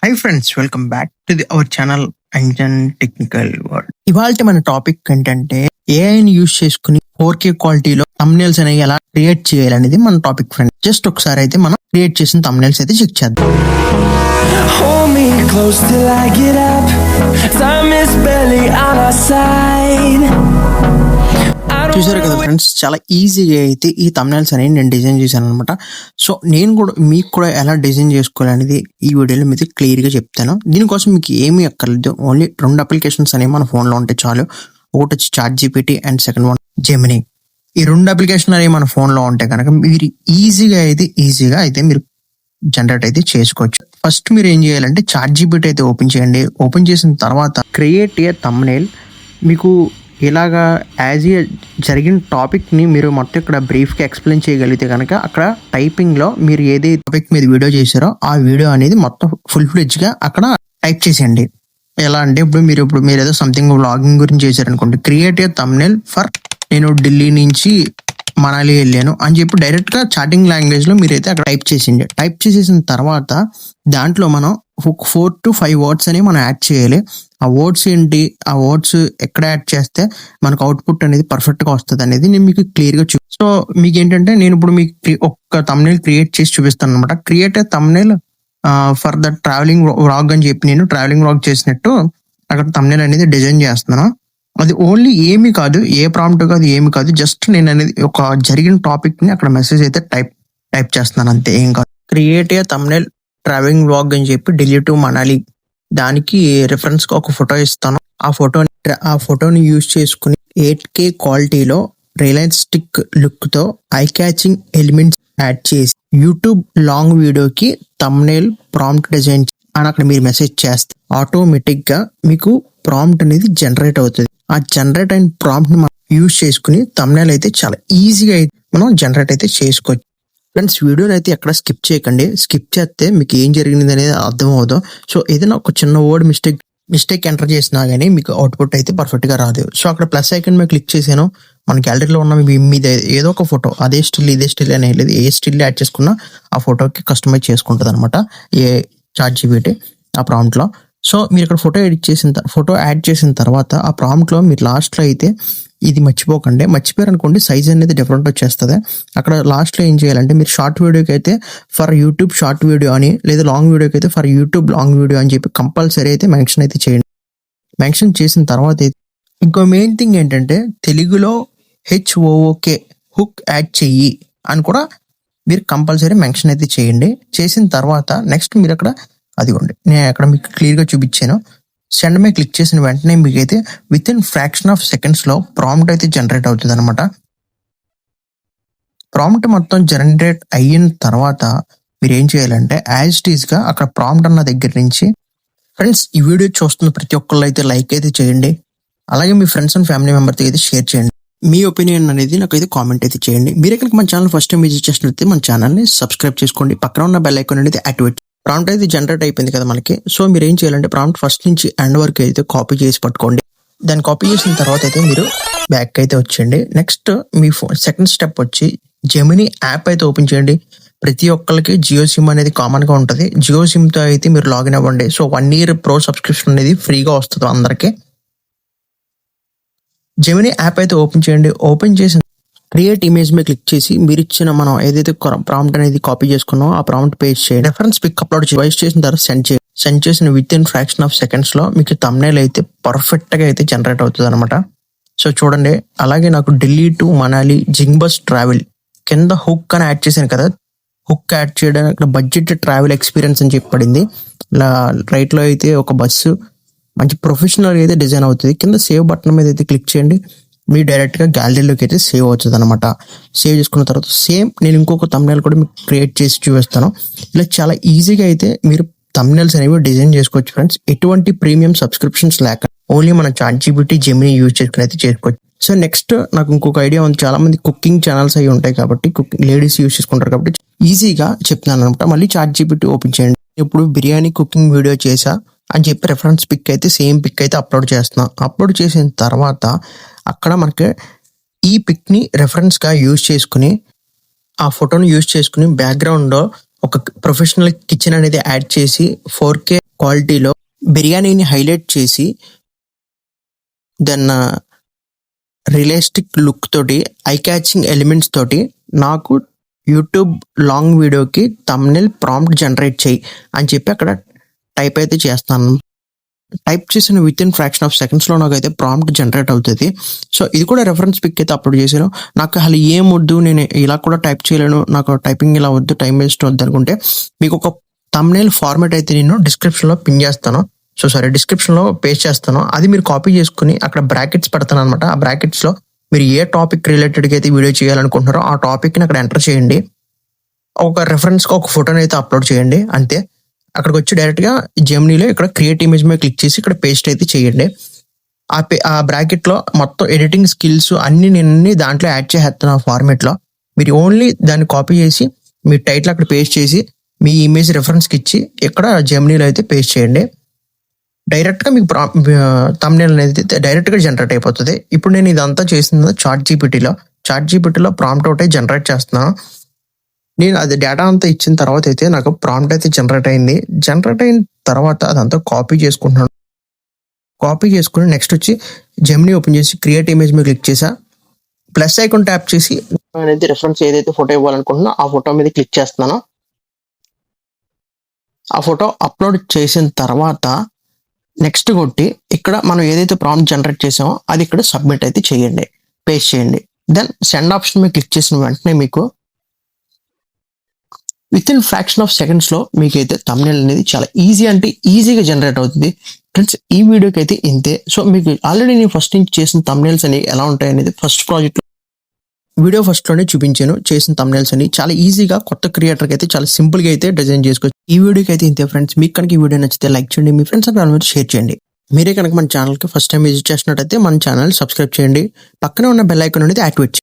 Hi friends, welcome back to our channel Anjan technical world. ఇవాళ మన topic ఏంటంటే ఏఐని యూజ్ చేసుకుని 4K క్వాలిటీలో thumbnails అనేవి ఎలా క్రియేట్ చేయాలనేది మన టాపిక్ ఫ్రెండ్. జస్ట్ ఒకసారి అయితే మనం క్రియేట్ చేసిన thumbnails అయితే చెక్ చేద్దాం. Hold me close till I get up. Time is barely on our side. చూసారు కదా ఫ్రెండ్స్, చాలా ఈజీగా అయితే ఈ thumbnails అనేవి నేను డిజైన్ చేశాను అనమాట. సో నేను కూడా మీకు కూడా ఎలా డిజైన్ చేసుకోవాలనేది ఈ వీడియోలో మీకు క్లియర్గా చెప్తాను. దీనికోసం మీకు ఏమీ అక్కర్లేదు, ఓన్లీ 2 అప్లికేషన్స్ అనేవి మన ఫోన్లో ఉంటే చాలు. ఒకటి వచ్చి ChatGPT and second one Gemini. ఈ 2 అప్లికేషన్ అనేవి మన ఫోన్లో ఉంటే కనుక మీరు ఈజీగా అయితే మీరు జనరేట్ అయితే చేసుకోవచ్చు. ఫస్ట్ మీరు ఏం చేయాలంటే ChatGPT అయితే ఓపెన్ చేయండి. ఓపెన్ చేసిన తర్వాత క్రియేట్ ఏ thumbnail. మీకు ఇలాగా యాజ్ ఏ జరిగిన టాపిక్ని మీరు మొత్తం ఇక్కడ బ్రీఫ్గా ఎక్స్ప్లెయిన్ చేయగలిగితే కనుక అక్కడ టైపింగ్లో మీరు ఏదైతే టాపిక్ మీద వీడియో చేశారో ఆ వీడియో అనేది మొత్తం ఫుల్ ఫ్లెడ్జ్గా అక్కడ టైప్ చేసేయండి. ఎలా అంటే ఇప్పుడు మీరు ఏదో సంథింగ్ వ్లాగింగ్ గురించి చేశారనుకోండి, క్రియేట్ ఏ thumbnail ఫర్ నేను ఢిల్లీ నుంచి మనాలి వెళ్ళాను అని చెప్పి డైరెక్ట్గా చాటింగ్ లాంగ్వేజ్లో మీరైతే అక్కడ టైప్ చేసింది. టైప్ చేసేసిన తర్వాత దాంట్లో మనం 4 to 5 వర్డ్స్ అని మనం యాడ్ చేయాలి. ఆ వర్డ్స్ ఏంటి, ఆ వర్డ్స్ ఎక్కడ యాడ్ చేస్తే మనకు అవుట్పుట్ అనేది పర్ఫెక్ట్గా వస్తుంది అనేది నేను మీకు క్లియర్గా సో మీకు ఏంటంటే నేను ఇప్పుడు మీకు ఒక thumbnail క్రియేట్ చేసి చూపిస్తాను అనమాట. Create a thumbnail for the travelling vlog అని చెప్పి నేను ట్రావెలింగ్ వ్లాగ్ చేసినట్టు అక్కడ thumbnail అనేది డిజైన్ చేస్తున్నాను. అది ఓన్లీ ఏమీ కాదు, ఏ ప్రాంప్ట్ కాదు, ఏమి కాదు, జస్ట్ నేను అనేది ఒక జరిగిన టాపిక్ ని అక్కడ మెసేజ్ అయితే టైప్ చేస్తున్నాను అంతే, ఏం కాదు. Create a thumbnail travelling vlog అని చెప్పి ఢిల్లీ టు మనాలి, దానికి రిఫరెన్స్ గా ఒక ఫోటో ఇస్తాను. ఆ ఫోటోని యూజ్ చేసుకుని 8K క్వాలిటీలో రియలిస్టిక్ లుక్ తో ఐ క్యాచింగ్ ఎలిమెంట్స్ యాడ్ చేసి యూట్యూబ్ లాంగ్ వీడియోకి thumbnail ప్రాంప్ట్ డిజైన్ అని అక్కడ మీరు మెసేజ్ చేస్తే ఆటోమేటిక్ గా మీకు ప్రాంప్ట్ అనేది జనరేట్ అవుతుంది. ఆ జనరేట్ అయిన ప్రాంప్ట్ ని మనం యూజ్ చేసుకుని thumbnail అయితే చాలా ఈజీగా అయితే మనం జనరేట్ అయితే చేసుకోవచ్చు. ఫ్రెండ్స్, వీడియోని అయితే ఎక్కడ స్కిప్ చేయకండి. స్కిప్ చేస్తే మీకు ఏం జరిగింది అనేది అర్థం అవుతుంది. సో ఏదైనా ఒక చిన్న వర్డ్ మిస్టేక్ ఎంటర్ చేసినా కానీ మీకు అవుట్పుట్ అయితే పర్ఫెక్ట్ గా రాదు. సో అక్కడ ప్లస్ ఐకాన్ మీద క్లిక్ చేశాను. మన గ్యాలరీలో ఉన్న మీద ఏదో ఒక ఫోటో, అదే స్టిల్ ఇదే స్టిల్ అనేది లేదు, ఏ స్టిల్ యాడ్ చేసుకున్నా ఆ ఫోటోకి కస్టమైజ్ చేసుకుంటుంది అనమాట ఏ ChatGPT ఆ ప్రాంప్ట్ లో. సో మీరు ఇక్కడ ఫోటో యాడ్ చేసిన తర్వాత ఆ ప్రాంప్ట్ లో మీరు లాస్ట్ లో అయితే ఇది మర్చిపోయారు అనుకోండి, సైజ్ అనేది డిఫరెంట్ వచ్చేస్తుంది. అక్కడ లాస్ట్ లో ఏం చేయాలంటే మీరు షార్ట్ వీడియోకి అయితే ఫర్ యూట్యూబ్ షార్ట్ వీడియో అని, లేదా లాంగ్ వీడియోకి అయితే ఫర్ యూట్యూబ్ లాంగ్ వీడియో అని చెప్పి కంపల్సరీ అయితే మెన్షన్ అయితే చేయండి. మెన్షన్ చేసిన తర్వాత అయితే ఇంకో మెయిన్ థింగ్ ఏంటంటే తెలుగులో HOOK హుక్ యాడ్ చెయ్యి అని కూడా మీరు కంపల్సరీ మెన్షన్ అయితే చేయండి. చేసిన తర్వాత నెక్స్ట్ మీరు అక్కడ అదిగోండి, నేను అక్కడ మీకు క్లియర్గా చూపించాను. సెండ్ మీద క్లిక్ చేసిన వెంటనే మీకు అయితే with in fraction of seconds లో ప్రాంప్ట్ అయితే జనరేట్ అవుతుంది అనమాట. ప్రాంప్ట్ మొత్తం జనరేట్ అయిన తర్వాత మీరు ఏం చేయాలంటే యాజ్ ఇట్ ఈస్ గా అక్కడ ప్రాంప్ట్ అన్న దగ్గర నుంచి ఫ్రెండ్స్ ఈ వీడియో చూస్తున్న ప్రతి ఒక్కళ్ళు అయితే లైక్ అయితే చేయండి. అలాగే మీ ఫ్రెండ్స్ అండ్ ఫ్యామిలీ మెంబర్స్ అయితే షేర్ చేయండి. మీ ఒపీనియన్ అనేది నాకు అయితే కామెంట్ అయితే చేయండి. మీరు కనుక మన ఛానల్ ఫస్ట్ టైం విజిట్ చేసినట్లయితే మన ఛానల్ని సబ్స్క్రైబ్ చేసుకోండి. పక్కన ఉన్న బెల్ ఐకాన్ అనేది యాక్టివేట్. ప్రాంప్ట్ అయితే జనరేట్ అయిపోయింది కదా మనకి. సో మీరు ఏం చేయాలంటే ప్రాంప్ట్ ఫస్ట్ నుంచి ఎండ్ వరకు అయితే కాపీ చేసి పట్టుకోండి. దాన్ని కాపీ చేసిన తర్వాత అయితే మీరు బ్యాక్ అయితే వచ్చేయండి. నెక్స్ట్ మీ సెకండ్ స్టెప్ వచ్చి జెమినీ యాప్ అయితే ఓపెన్ చేయండి. ప్రతి ఒక్కరికి జియో సిమ్ అనేది కామన్ గా ఉంటుంది. జియో సిమ్ తో అయితే మీరు లాగిన్ అవ్వండి. సో 1 year ప్రో సబ్స్క్రిప్షన్ అనేది ఫ్రీగా వస్తుంది అందరికి. జెమినీ యాప్ అయితే ఓపెన్ చేయండి. ఓపెన్ చేసిన క్రియేట్ ఇమేజ్ మీద క్లిక్ చేసి మీరు ఇచ్చిన మనం ఏదైతే ప్రాంప్ట్ అనేది కాపీ చేసుకున్నామో ఆ ప్రాంప్ట్ పేస్ట్ చేయండి. రెఫరెన్స్ పిక్ అప్లోడ్ చేసిన తర్వాత సెండ్ చేసిన with in fraction of seconds లో మీకు thumbnail అయితే పర్ఫెక్ట్ గా అయితే జనరేట్ అవుతుంది అనమాట. సో చూడండి, అలాగే నాకు Delhi to Manali Zingbus travel కింద హుక్ అని యాడ్ చేశాను కదా. హుక్ యాడ్ చేయడానికి ఇక్కడ బడ్జెట్ ట్రావెల్ ఎక్స్పీరియన్స్ అని చెప్పి పడింది. ఇలా రైట్ లో అయితే ఒక బస్సు మంచి ప్రొఫెషనల్ అయితే డిజైన్ అవుతుంది. కింద సేవ్ బటన్ మీద అయితే క్లిక్ చేయండి. మీరు డైరెక్ట్గా గ్యాలరీలోకి అయితే సేవ్ అవుతుంది అనమాట. సేవ్ చేసుకున్న తర్వాత సేమ్ నేను ఇంకొక thumbnail కూడా మీకు క్రియేట్ చేసి చూపిస్తాను. ఇలా చాలా ఈజీగా అయితే మీరు thumbnails అనేవి డిజైన్ చేసుకోవచ్చు ఫ్రెండ్స్. ఎటువంటి ప్రీమియం సబ్స్క్రిప్షన్స్ లేక ఓన్లీ మన ChatGPT జెమినీ యూజ్ చేసుకుని అయితే చేసుకోవచ్చు. సో నెక్స్ట్ నాకు ఇంకొక ఐడియా ఉంది. చాలా మంది కుకింగ్ ఛానల్స్ అవి ఉంటాయి కాబట్టి, లేడీస్ యూజ్ చేసుకుంటారు కాబట్టి ఈజీగా చెప్తున్నాను అనమాట. మళ్ళీ ChatGPT ఓపెన్ చేయండి. ఇప్పుడు బిర్యానీ కుకింగ్ వీడియో చేసా అని చెప్పి రెఫరెన్స్ పిక్ అయితే సేమ్ పిక్ అయితే అప్లోడ్ చేస్తున్నాం. అప్లోడ్ చేసిన తర్వాత అక్కడ మనకి ఈ పిక్ ని రెఫరెన్స్ గా యూజ్ చేసుకుని ఆ ఫోటోని యూజ్ చేసుకుని బ్యాక్గ్రౌండ్ లో ఒక ప్రొఫెషనల్ కిచెన్ అనేది యాడ్ చేసి 4K క్వాలిటీలో బిర్యానీని హైలైట్ చేసి దెన్ రియలిస్టిక్ లుక్ తోటి ఐ క్యాచింగ్ ఎలిమెంట్స్ తోటి నాకు యూట్యూబ్ లాంగ్ వీడియోకి థంబ్నెయిల్ ప్రాంప్ట్ జనరేట్ చేయి అని చెప్పి అక్కడ టైప్ అయితే చేస్తాను. టైప్ చేసిన విత్ ఇన్ ఫ్రాక్షన్ ఆఫ్ సెకండ్స్లో నాకైతే ప్రాంప్ట్ జనరేట్ అవుతుంది. సో ఇది కూడా రెఫరెన్స్ పిక్ అయితే అప్లోడ్ చేశాను. నాకు అసలు ఏం వద్దు, నేను ఇలా కూడా టైప్ చేయలేను, నాకు టైపింగ్ ఇలా వద్దు, టైం వేస్ట్ వద్దు అనుకుంటే మీకు ఒక థంబ్నెయిల్ ఫార్మాట్ అయితే నేను డిస్క్రిప్షన్లో పిన్ చేస్తాను. డిస్క్రిప్షన్లో పేస్ట్ చేస్తాను. అది మీరు కాపీ చేసుకుని అక్కడ బ్రాకెట్స్ పెడతాను అనమాట. ఆ బ్రాకెట్స్లో మీరు ఏ టాపిక్ రిలేటెడ్గా అయితే వీడియో చేయాలనుకుంటున్నారో ఆ టాపిక్ని అక్కడ ఎంటర్ చేయండి. ఒక రెఫరెన్స్గా ఒక ఫోటోని అయితే అప్లోడ్ చేయండి. అంతే. అక్కడికి వచ్చి డైరెక్ట్గా జెమినీలో ఇక్కడ క్రియేట్ ఇమేజ్ మీద క్లిక్ చేసి ఇక్కడ పేస్ట్ అయితే చేయండి. ఆ బ్రాకెట్లో మొత్తం ఎడిటింగ్ స్కిల్స్ అన్ని నేను దాంట్లో యాడ్ చేసేస్తాను ఆ ఫార్మేట్లో. మీరు ఓన్లీ దాన్ని కాపీ చేసి మీ టైటిల్ అక్కడ పేస్ట్ చేసి మీ ఇమేజ్ రెఫరెన్స్కి ఇచ్చి ఇక్కడ జెమినీలో అయితే పేస్ట్ చేయండి. డైరెక్ట్గా మీకు థంబ్నెయిల్ అనేది డైరెక్ట్గా జనరేట్ అయిపోతుంది. ఇప్పుడు నేను ఇదంతా చేసింది చాట్ జీపీటీలో ప్రాంప్ట్ ఒకటే జనరేట్ చేస్తున్నాను. నేను అది డేటా అంతా ఇచ్చిన తర్వాత అయితే నాకు ప్రాంప్ట్ అయితే జనరేట్ అయింది. జనరేట్ అయిన తర్వాత అదంతా కాపీ చేసుకుంటున్నాను. కాపీ చేసుకుని నెక్స్ట్ వచ్చి జెమినీ ఓపెన్ చేసి క్రియేట్ ఇమేజ్ మీద క్లిక్ చేసా. ప్లస్ ఐకాన్ ట్యాప్ చేసి అనేది రెఫరెన్స్ ఏదైతే ఫోటో ఇవ్వాలనుకుంటున్నా ఆ ఫోటో మీద క్లిక్ చేస్తున్నాను. ఆ ఫోటో అప్లోడ్ చేసిన తర్వాత నెక్స్ట్ కొట్టి ఇక్కడ మనం ఏదైతే ప్రాంప్ట్ జనరేట్ చేసామో అది ఇక్కడ సబ్మిట్ అయితే చేయండి, పేస్ట్ చేయండి. దెన్ సెండ్ ఆప్షన్ మీద క్లిక్ చేసిన వెంటనే మీకు విత్ ఇన్ ఫ్రాక్షన్ ఆఫ్ సెకండ్స్లో మీకైతే థంబ్నెయిల్ అనేది చాలా ఈజీగా జనరేట్ అవుతుంది. ఫ్రెండ్స్, ఈ వీడియోకి అయితే ఇంతే. సో మీకు ఆల్రెడీ నేను ఫస్ట్ నుంచి చేసిన థంబ్నెయిల్స్ అనేవి ఎలా ఉంటాయి అనేది ఫస్ట్ ప్రాజెక్ట్లో వీడియో ఫస్ట్లోనే చూపించాను. చేసిన థంబ్నెయిల్స్ అని చాలా ఈజీగా కొత్త క్రియేటర్కి అయితే చాలా సింపుల్గా అయితే డిజైన్ చేసుకోవచ్చు. ఈ వీడియోకి అయితే ఇంతే ఫ్రెండ్స్. మీకు కనుక ఈ వీడియో నచ్చితే లైక్ చేయండి, మీ ఫ్రెండ్స్ అండ్ ఫ్యామిలీ షేర్ చేయండి. మీరే కనుక మన ఛానల్కి ఫస్ట్ టైం విజిట్ చేసినట్టయితే మన ఛానల్ సబ్స్క్రైబ్ చేయండి. పక్కనే ఉన్న బెల్ ఐకాన్ అనేది యాక్టివేట్ చేయండి.